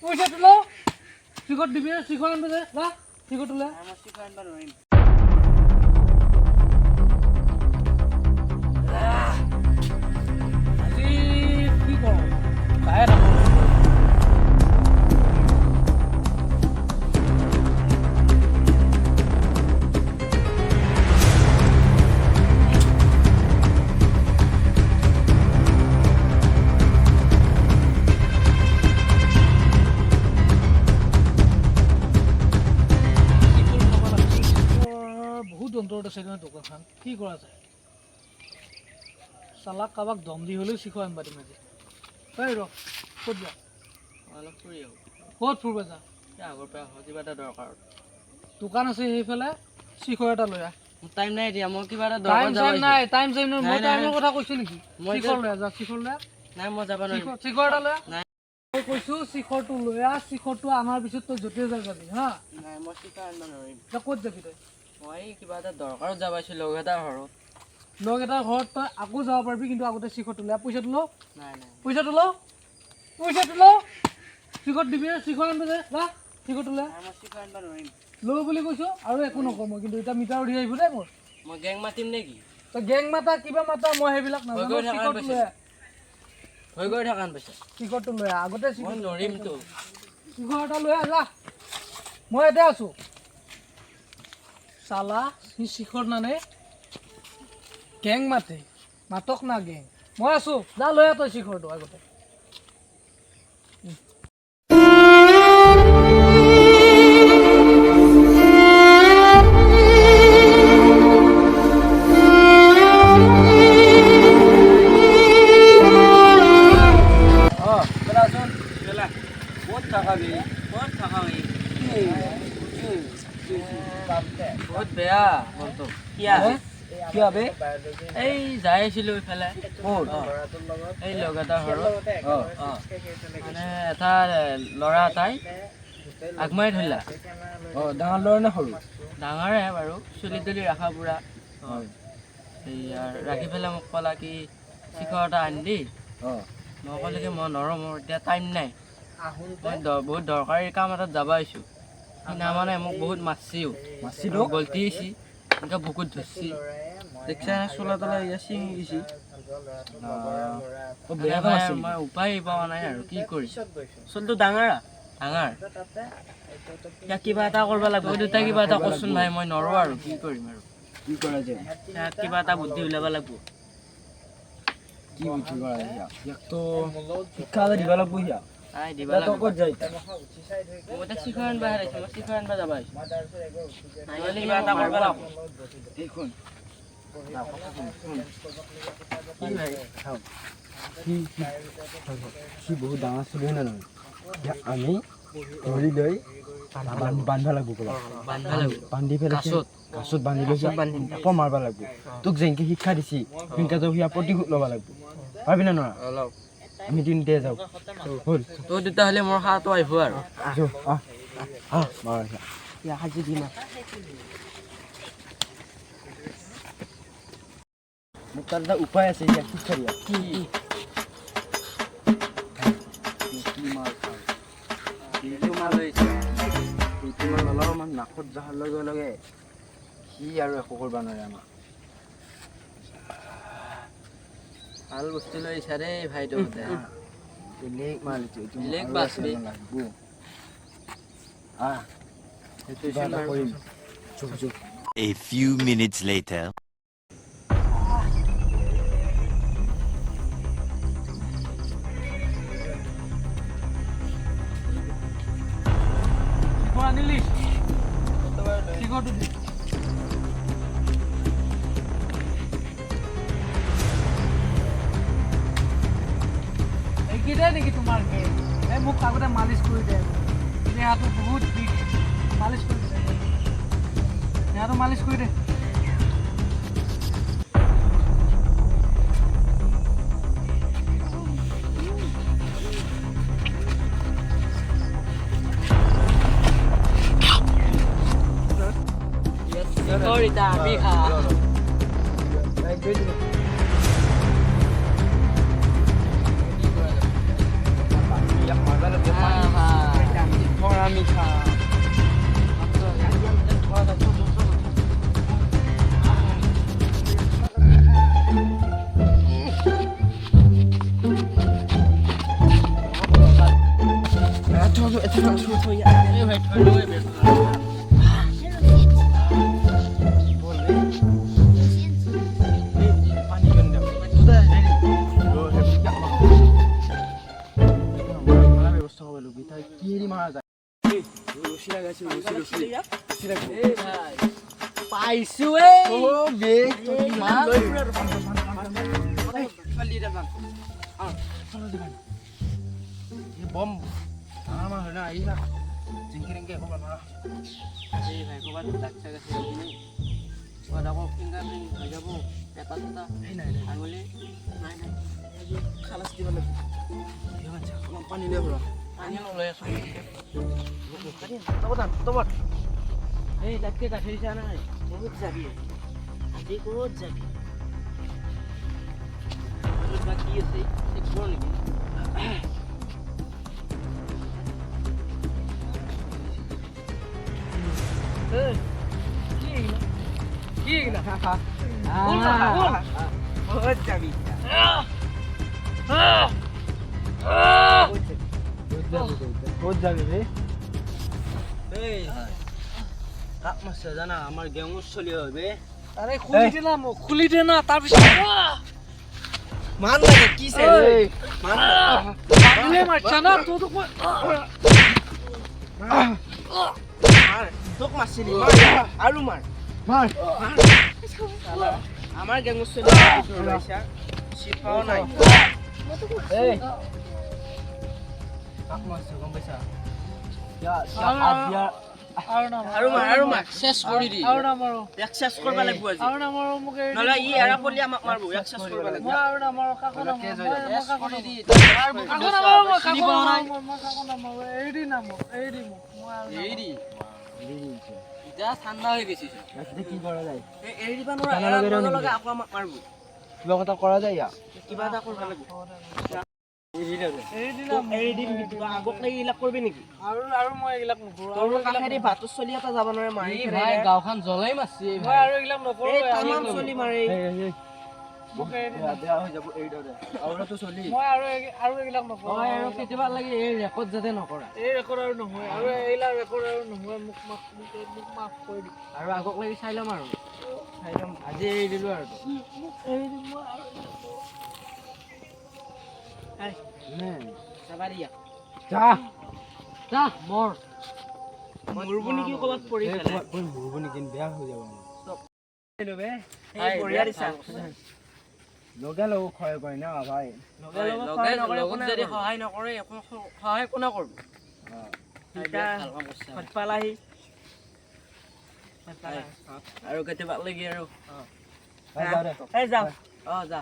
পইচা তোলো শিখর দিবি শিখর আনবে যা যা শিখর তোলে আমার শিখর আনবা নইম আজি কি করো কায় না যন্ত্রটা সেখানে দোকানখান কি করা যায় চালাক কাবাক দম দি হলেও শিখো আনবা দিম আজি তাই ৰ ক'ত যা অলপ ফুৰি আহো ক'ত ফুৰিব যা আগৰ পৰা কিবা এটা দৰকাৰ দোকান আছে সেইফালে শিখো এটা লৈ আহ টাইম নাই এতিয়া মই কিবা এটা টাইম দৰকাৰ নাই টাইম চাইম নাই মই টাইমৰ কথা কৈছো নেকি শিখৰ লৈ যা শিখৰ লৈ নাই মই যাব নোৱাৰিম শিখৰ এটা লৈ নাই মই কৈছো শিখৰটো লৈ আহ শিখৰটো আমাৰ পিছত তই য'তে যা যাবি হা নাই মই শিখৰ আনবা নোৱাৰিম তই ক'ত যাবি তই মই কিবা এটা দৰকাৰত যাব আহিছোঁ লগ এটাৰ ঘৰত লগ এটাৰ ঘৰত তই আকৌ যাব পাৰিবি কিন্তু আগতে শিখৰটো লৈ আহ পইচা তোলো নাই নাই পইচা শিখৰ দিবি শিখৰ আনবে যা শিখৰ তোলে মই শিখৰ আনবা নোৱাৰিম লৈ বুলি কৈছো আৰু একো নকওঁ মই কিন্তু এতিয়া মিটাৰ উঠি আহিব দেই মোৰ মই গেং মাতিম নেকি তই গেং মাতা কিবা মাতা মই সেইবিলাক নাজানো হৈ গৈ থাকান পইচা শিখৰটো লৈ আহ আগতে মই নোৱাৰিমতো শিখৰ এটা লৈ আহ যা মই ইয়াতে আছো চালা সি শিখৰ নানে গেং মাতে মাতক না গেং মই আছো যা লৈ আহ তই শিখৰটো আগতে বহুত বেয়া মনটো কি হবে এই যাই আছিলো ইফালে এই লগ এটা ঘৰত মানে এটা ল'ৰা এটাই আগমাৰি ধৰিলা ডাঙৰ ল'ৰা নে সৰু ডাঙৰে বাৰু চুলি তুলি ৰাখা বুঢ়া ৰাখি পেলাই মোক ক'লা কি শিখৰ এটা আনি দেই মই ক'লো কি মই নৰওঁ মোৰ এতিয়া টাইম নাই মই বহুত দৰকাৰী কাম এটাত যাব আহিছোঁ সিদিনা মানে মোক বহুত মাৰছিও গল্টি হৈছে এনেকৈ বুকুত ধৰছি দেখছা চোলা তোলা ইয়াত ছিঙি গৈছে মই উপায় পোৱা নাই আৰু কি কৰি চোলটো ডাঙৰ এতিয়া কিবা এটা কৰিব লাগিব দুটা কিবা এটা কৰচোন ভাই মই নৰওঁ আৰু কি কৰিম আৰু কি কৰা যায় কিবা এটা বুদ্ধি ওলাব লাগিব কি বুদ্ধি কৰা যায় ইয়াকতো শিক্ষা এটা দিব লাগিব ইয়াক দিব লাগিব ক'ত যায় মই এতিয়া শিখৰ আনবা আহিছোঁ মই শিখৰ আনবা যাব আহিছোঁ কিবা এটা কৰিব লাগিব এইখন সি বহুত ডাঙৰ চলি না নহয় আমি ধৰি লৈ বান্ধবা লাগিব বান্ধি পেলাই কাছত বান্ধি লৈছে আকৌ মাৰিব লাগিব তোক যেনেকৈ শিক্ষা দিছি সেনেকৈ তই সিয়া প্ৰতিশোধ ল'ব লাগিব পাৰিবি না নোৱাৰা অলপ আমি তিনিতে যাওঁ হ'ল তোৰ তেতিয়াহ'লে মোৰ সাহটো আহিব আৰু সাজি দিম মোৰ তাত এটা উপায় আছে ইয়াক শিক্ষা দিয়া কি অলপমান নাকত জহাৰ লগে লগে সি আৰু একো কৰিব নোৱাৰে আমাক ভাল বস্তু লৈ আহিছা দেই ভাইটো বেলেগ মাল এইটো বেলেগ বাছবি A few minutes later. আনিলি শিখৰটো দি এইকেইটাই নেকি তোমাৰ এই মোক আগতে মালিচ কৰি দে দেহাটো বহুত বিষ মালিচ কৰি দে দেহাটো মালিচ কৰি দে Ahorita, mija. Yang mana lebih manis? মৰা মিঠা পাইছো বম আমাৰ হয় না এই না জিংকি ৰিংকি একো বনাৰা এই ভাই ক'ৰবাত দাগ চাগ আছে নেকি ক'ৰবাত আকৌ ফিংগাৰপ্ৰিণ্ট হৈ যাব পেটা চেটা এই নাই নাই আঙুলি নাই নাই খালাচ দিব লাগিব পানী লৈ বৰা পানীও লৈ আছোঁ তবত এই দাগকে কাটিছা নাই বহুত যাবি আজি ক'ত যাবি বা কি আছে দেখিব নেকি ক'ত যাবি ৰে কাক মাছে জানা আমাৰ গেঙুৰ চলি হবে আৰে খুলি দে না তাৰপিছত মান লাগে কি চে মাৰিলে মাৰছা না তোক মই তোক মাছিলি আৰু মাৰ মাৰ আমাৰ গেঙুৰ চলি ওলাইছা চিপাও নাই এই কাক মাছে গম পাইছা আৰু মাৰ চেছ কৰি দি আৰু নামাৰো চেছ কৰিব লাগিব আজি আৰু নামাৰো মোক এৰি নহলে ই এৰা পলি আমাক মাৰব চেছ কৰিব লাগিব মই আৰু নামাৰো কাকো নামাৰো এৰি দি নামাৰো এৰি দি মোক মই আৰু এৰি এতিয়া ঠাণ্ডা হৈ গৈছে কি কৰা যায় এৰি দিবা নোৱাৰা লগে আকৌ আমাক মাৰব কিবা কথা কৰা যায় ইয়াক কিবা এটা কৰিব লাগিব এৰি দিলাম এৰি দিম আগত লাগি এইবিলাক কৰিবি নেকি আৰু মই এইবিলাক নকৰো তোৰ কাষেদি ভাতৰ চলি এটা যাব নোৱাৰে মাৰি গাঁওখন জ্বলাই মাৰছি মই আৰু এইবিলাক নকৰো এই তামাম চলি মাৰে মোক এৰি দি বেয়া হৈ যাব এই দৰে আউৰাটো চলি মই আৰু এইবিলাক নকৰো আৰু কেতিয়াবা লাগে এই ৰেকৰ্ড যাতে নকৰা এই ৰেকৰ্ড আৰু নহয় আৰু এইবিলাক ৰেকৰ্ড আৰু নহয় মোক মাফ কৰি দি আৰু আগক লাগি চাই ল'ম আৰু চাই ল'ম আজি এৰি দিলো আৰু মোক এৰি দি মই আৰু যাবা দিয়া যা মৰ মৰব নেকি ক'ৰবাত পৰি পেলাই মৰব নেকি বেয়া হৈ যাব এই বঢ়িয়া দিছা লগে লগ ক্ষয় কৰে না ভাই লগত যদি সহায় নকৰে একো সহায় কোনে কৰিব পালাহি আৰু কেতিয়াবা লাগি আৰু যাওঁ দে এই যাওঁ যা